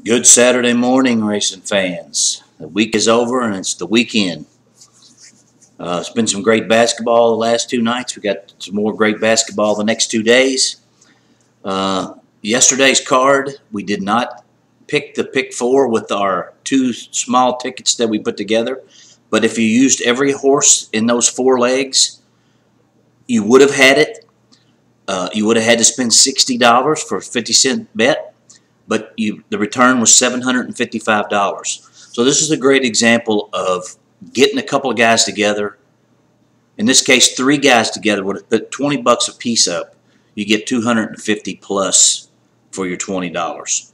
Good Saturday morning, racing fans. The week is over and it's the weekend. It's been some great basketball the last two nights. We got some more great basketball the next 2 days. Yesterday's card, we did not pick the pick four with our two small tickets that we put together. But if you used every horse in those four legs, you would have had it. You would have had to spend $60 for a 50-cent bet. But the return was $755. So this is a great example of getting a couple of guys together. In this case, 3 guys together would have put $20 a piece up. You get $250 plus for your $20.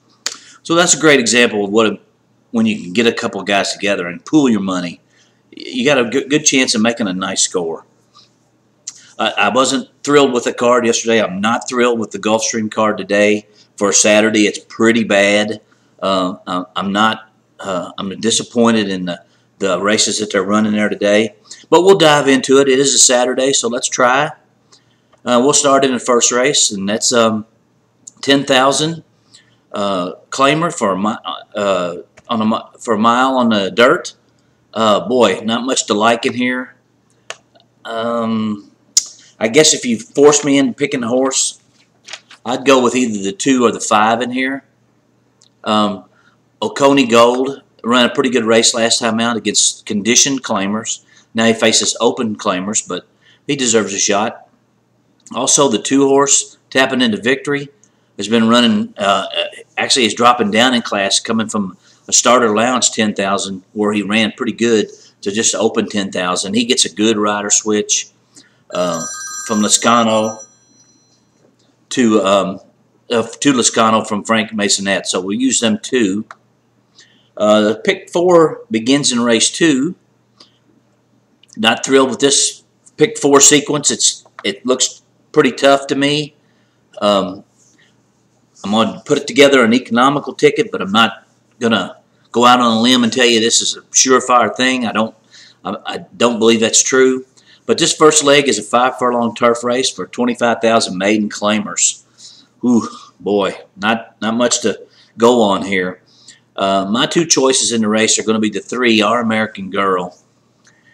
So that's a great example of when you can get a couple of guys together and pool your money. You got a good chance of making a nice score. I wasn't thrilled with the card yesterday. I'm not thrilled with the Gulfstream card today. For Saturday, it's pretty bad. I'm disappointed in the races that they're running there today. But we'll dive into it. It is a Saturday, so let's try. We'll start in the first race, and that's 10,000 claimer for a mile on the dirt. Boy, not much to like in here. I guess if you force me into picking a horse, I'd go with either the 2 or the 5 in here. Oconee Gold ran a pretty good race last time out against conditioned claimers. Now he faces open claimers, but he deserves a shot. Also, the 2 horse, Tapping Into Victory, has been running, actually he's dropping down in class, coming from a starter allowance 10,000, where he ran pretty good, to just open 10,000. He gets a good rider switch from Lascano to Lascano from Frank Masonette. So we'll use them 2. The pick 4 begins in race 2. Not thrilled with this pick 4 sequence. It looks pretty tough to me. I'm going to put it together an economical ticket, but I'm not going to go out on a limb and tell you this is a surefire thing. I don't believe that's true. But this first leg is a 5-furlong turf race for 25,000 maiden claimers. Ooh, boy, not much to go on here. My 2 choices in the race are going to be the 3, Our American Girl.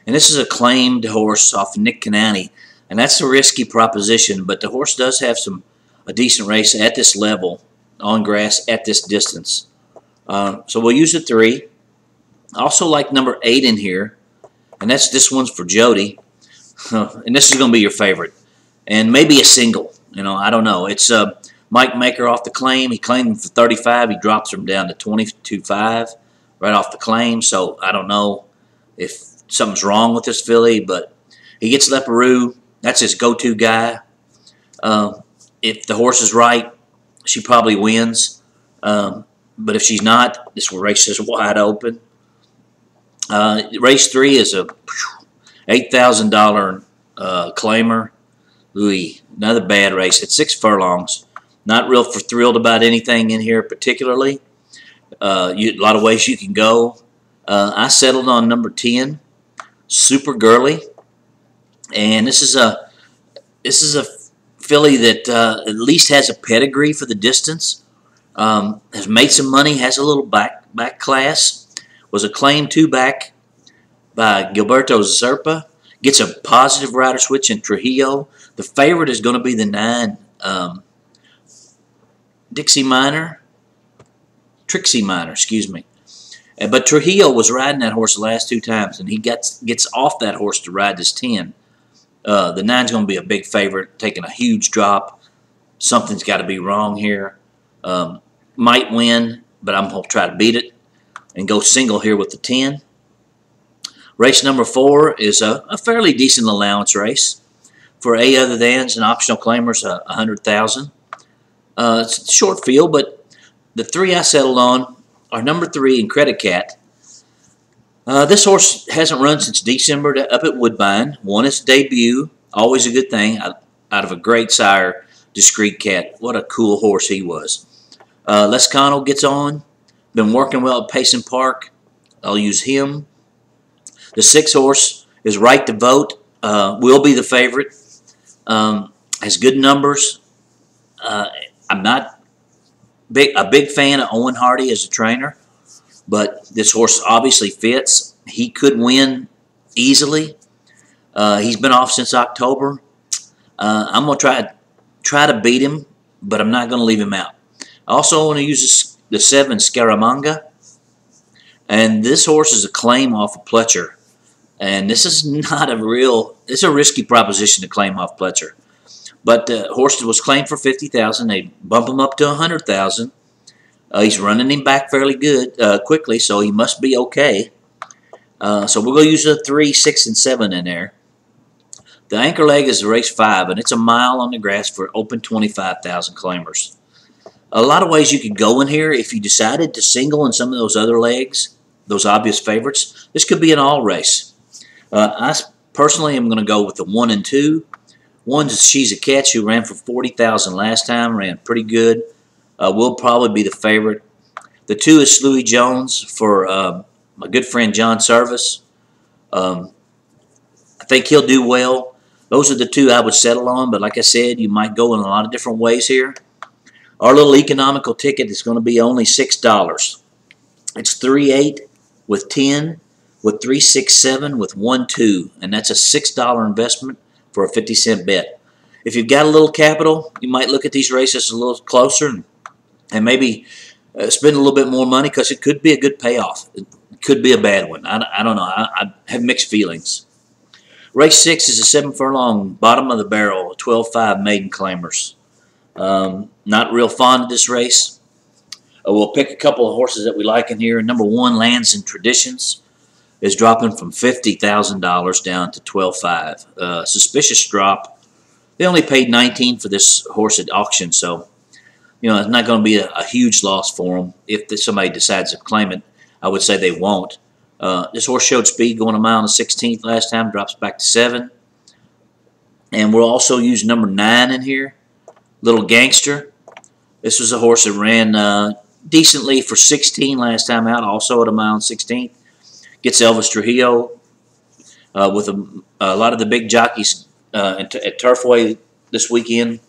And this is a claimed horse off Nick Canani. And that's a risky proposition, but the horse does have a decent race at this level, on grass, at this distance. So we'll use the 3. I also like number 8 in here, and this one's for Jody. And this is going to be your favorite. And maybe a single. I don't know. It's Mike Maker off the claim. He claimed him for 35. He drops him down to 22.5 right off the claim. So I don't know if something's wrong with this filly, but he gets Leparoux. That's his go-to guy. If the horse is right, she probably wins. But if she's not, this race is wide open. Race 3 is a $8,000 claimer. Ooh, another bad race. It's 6 furlongs. Not real thrilled about anything in here particularly. A lot of ways you can go. I settled on number 10, Super Girly, and this is a filly that at least has a pedigree for the distance. Has made some money. Has a little back class. Was a claim 2 back by Gilberto Zerpa. Gets a positive rider switch in Trujillo. The favorite is going to be the 9, Trixie Minor, excuse me. But Trujillo was riding that horse the last 2 times, and he gets off that horse to ride this 10. The 9's going to be a big favorite, taking a huge drop. Something's got to be wrong here. Might win, but I'm going to try to beat it and go single here with the 10. Race number 4 is a fairly decent allowance race for A Other Thans and optional claimers, 100,000. It's a short field, but the 3 I settled on are number 3 in Credit Cat. This horse hasn't run since December up at Woodbine. Won its debut, always a good thing, out of a great sire, Discreet Cat. What a cool horse he was. Lescano gets on. Been working well at Payson Park. I'll use him. The 6 horse is Right to Vote. Will be the favorite. Has good numbers. I'm not a big fan of Owen Hardy as a trainer, but this horse obviously fits. He could win easily. He's been off since October. I'm going to try to beat him, but I'm not going to leave him out. I also want to use the 7 Scaramanga. And this horse is a claim off of Pletcher. And this is not a real, it's a risky proposition to claim off Pletcher. But the horse was claimed for $50,000. They bump him up to $100,000. He's running him back fairly good, quickly, so he must be okay. So we're going to use a 3, 6, and 7 in there. The anchor leg is race 5, and it's a mile on the grass for open 25,000 claimers. A lot of ways you could go in here. If you decided to single in some of those other legs, those obvious favorites, this could be an all race. I personally am going to go with the 1 and 2. One's She's a Catch, who ran for $40,000 last time, ran pretty good. Will probably be the favorite. The 2 is Louis Jones for my good friend John Service. I think he'll do well. Those are the 2 I would settle on, but like I said, you might go in a lot of different ways here. Our little economical ticket is going to be only $6. It's 3-8 with 10, with 3-6-7 with 1-2, and that's a $6 investment for a 50-cent bet. If you've got a little capital, you might look at these races a little closer and maybe spend a little bit more money, because it could be a good payoff. It could be a bad one. I don't know. I have mixed feelings. Race 6 is a 7 furlong, bottom of the barrel, 12-5 maiden claimers. Not real fond of this race. We'll pick a couple of horses that we like in here. Number 1, Lands and Traditions, is dropping from $50,000 down to $12,500. Suspicious drop. They only paid $19,000 for this horse at auction, so it's not going to be a huge loss for them. If somebody decides to claim it, I would say they won't. This horse showed speed going a mile and 16th last time, drops back to 7. And we'll also use number 9 in here, Little Gangster. This was a horse that ran decently for 16 last time out, also at a mile and 16th. Gets Elvis Trujillo with a lot of the big jockeys at Turfway this weekend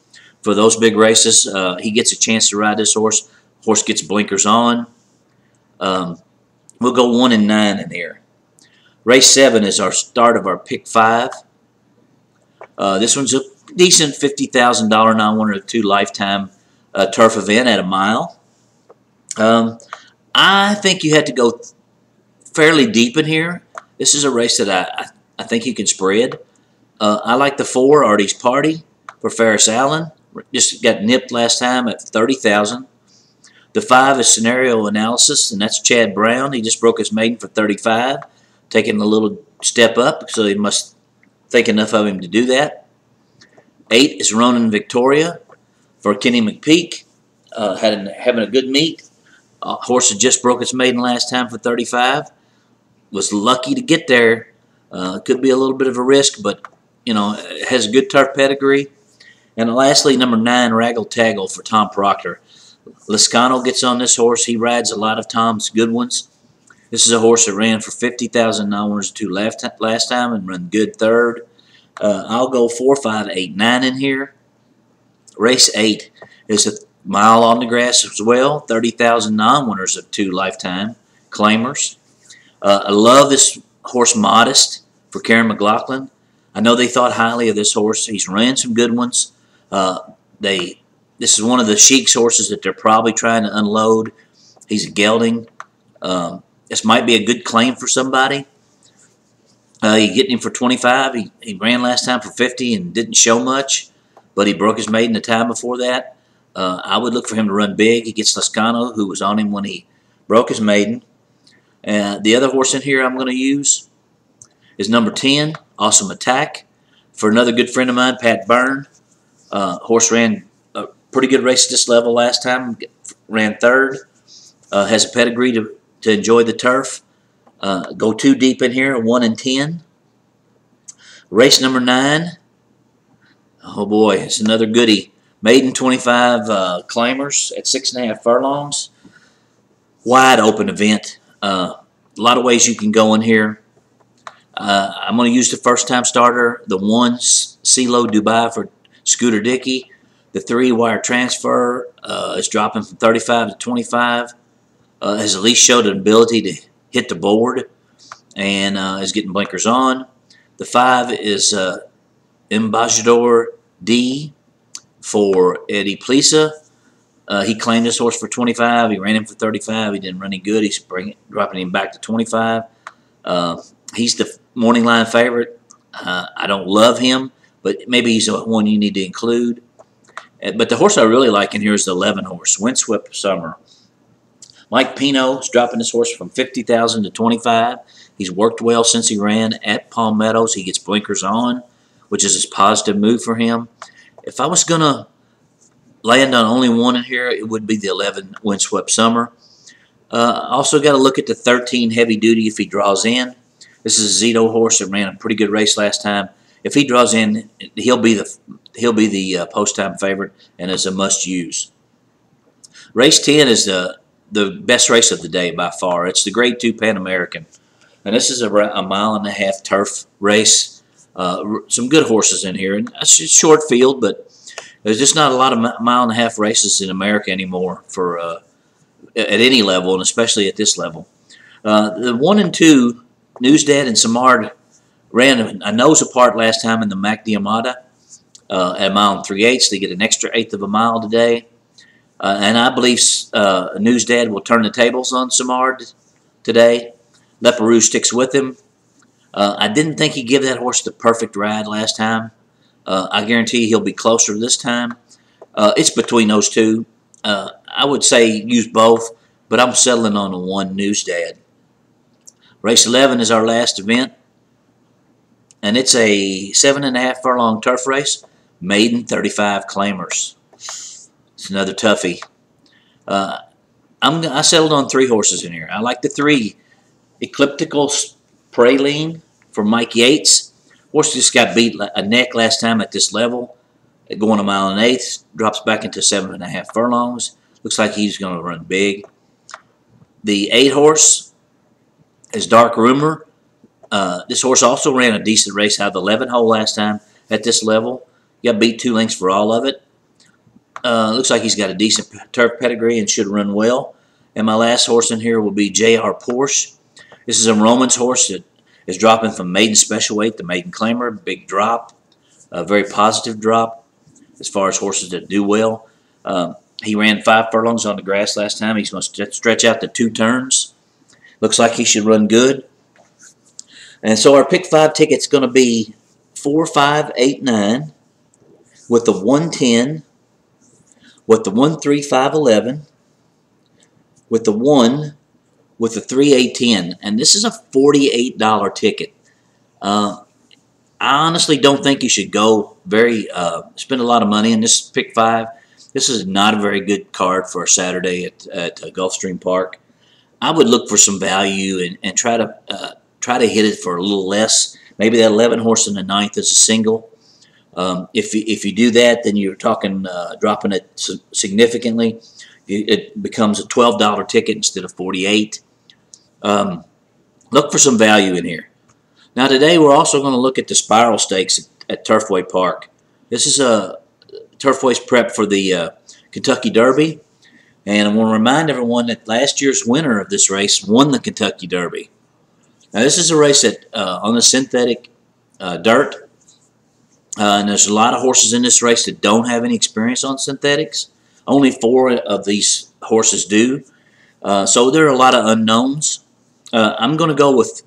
for those big races. He gets a chance to ride this horse. Horse gets blinkers on. We'll go 1 and 9 in here. Race 7 is our start of our pick 5. This one's a decent $50,000 9-1-2 lifetime turf event at a mile. I think you had to go fairly deep in here. This is a race that I think you can spread. I like the 4, Artie's Party, for Ferris Allen. Just got nipped last time at $30,000. The 5 is Scenario Analysis, and that's Chad Brown. He just broke his maiden for $35,000, taking a little step up, so he must think enough of him to do that. 8 is Ronan Victoria for Kenny McPeak, having a good meet. Horse that just broke its maiden last time for $35,000. Was lucky to get there. Could be a little bit of a risk, but it has a good turf pedigree. And lastly, number 9, Raggle Taggle for Tom Proctor. Liscano gets on this horse. He rides a lot of Tom's good ones. This is a horse that ran for $50,000 9-1-2 last time and run good third. I'll go 4, 5, 8, 9 in here. Race 8 is a mile on the grass as well. 30,000 9-1-2 lifetime claimers. I love this horse, Modest, for Karen McLaughlin. I know they thought highly of this horse. He's ran some good ones. This is one of the Sheik's horses that they're probably trying to unload. He's a gelding. This might be a good claim for somebody. You get him for $25,000. He ran last time for $50,000 and didn't show much, but he broke his maiden the time before that. I would look for him to run big. He gets Lascano, who was on him when he broke his maiden. The other horse in here I'm going to use is number 10, Awesome Attack, for another good friend of mine, Pat Byrne. Horse ran a pretty good race at this level last time, ran third. Has a pedigree to enjoy the turf. Go 2 deep in here, 1 and 10. Race number 9. Oh boy, it's another goodie. Maiden 25 claimers at 6.5 furlongs. Wide open event. A lot of ways you can go in here. I'm going to use the first time starter, the 1 CeeLo Dubai for Scooter Dickey. The 3-wire transfer is dropping from 35 to 25. Has at least showed an ability to hit the board and is getting blinkers on. The 5 is Embajador D for Eddie Plisa. He claimed this horse for 25. He ran him for 35. He didn't run any good. He's dropping him back to 25. He's the morning line favorite. I don't love him, but maybe he's one you need to include. But the horse I really like in here is the 11 horse, Windswept Summer. Mike Pino is dropping this horse from 50,000 to 25. He's worked well since he ran at Palm Meadows. He gets blinkers on, which is a positive move for him. If I was going to land on only one in here, it would be the 11 Windswept Summer. Also got to look at the 13 Heavy Duty if he draws in. This is a Zito horse that ran a pretty good race last time. If he draws in, he'll be the post-time favorite and is a must-use. Race 10 is the best race of the day by far. It's the Grade 2 Pan American, and this is a 1.5 mile turf race. Some good horses in here, and it's a short field, but there's just not a lot of 1.5 mile races in America anymore for at any level, and especially at this level. The 1 and 2, Newsdad and Samard, ran a nose apart last time in the Mac Diamata at 1 mile 3/8. They get an extra 1/8 of a mile today. And I believe Newsdad will turn the tables on Samard today. Leparoux sticks with him. I didn't think he'd give that horse the perfect ride last time. I guarantee he'll be closer this time. It's between those two. I would say use both, but I'm settling on the 1 Newsdad. Race 11 is our last event, and it's a 7.5 furlong turf race, maiden 35 claimers. It's another toughie. I settled on 3 horses in here. I like the 3 Ecliptical Praline for Mike Yates. Horse just got beat a neck last time at this level. Going 1 mile 1/8, drops back into 7.5 furlongs. Looks like he's going to run big. The 8 horse is Dark Rumor. This horse also ran a decent race out of the 11 hole last time at this level. Got beat 2 lengths for all of it. Looks like he's got a decent turf pedigree and should run well. And my last horse in here will be J.R. Porsche. This is a Roman's horse that is dropping from maiden special weight to maiden claimer. Big drop. A very positive drop as far as horses that do well. He ran 5 furlongs on the grass last time. He's going to stretch out to 2 turns. Looks like he should run good. And so our pick 5 ticket's going to be 4, 5, 8, 9 with the 110, with the 1, 3, 5, 11, with the 1, with the 3, 8, 10. And this is a $48 ticket. I honestly don't think you should go spend a lot of money in this pick 5. This is not a very good card for a Saturday at Gulfstream Park. I would look for some value and try to hit it for a little less. Maybe that 11 horse in the 9th is a single. If you do that, then you're talking dropping it significantly. It becomes a $12 ticket instead of $48. Look for some value in here. Now today we're also going to look at the Spiral Stakes at Turfway Park. This is a Turfway's prep for the Kentucky Derby. And I want to remind everyone that last year's winner of this race won the Kentucky Derby. Now this is a race that on the synthetic dirt. And there's a lot of horses in this race that don't have any experience on synthetics. Only 4 of these horses do. So there are a lot of unknowns. I'm going to go with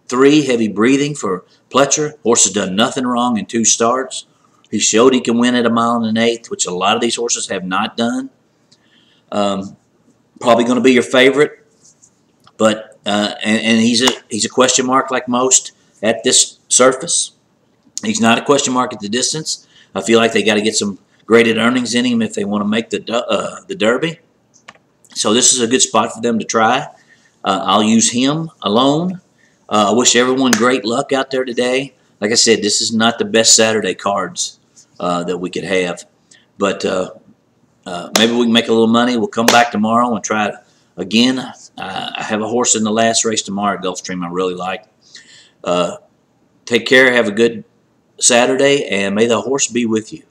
3 Heavy Breathing for Pletcher. Horse has done nothing wrong in 2 starts. He showed he can win at 1 mile 1/8, which a lot of these horses have not done. Probably going to be your favorite, but and he's a question mark like most at this surface. He's not a question mark at the distance. I feel like they got to get some graded earnings in him if they want to make the Derby. So this is a good spot for them to try. I'll use him alone. I wish everyone great luck out there today. Like I said, this is not the best Saturday cards that we could have, but maybe we can make a little money. We'll come back tomorrow and try it again. I have a horse in the last race tomorrow at Gulfstream I really like. Take care. Have a good Saturday, and may the horse be with you.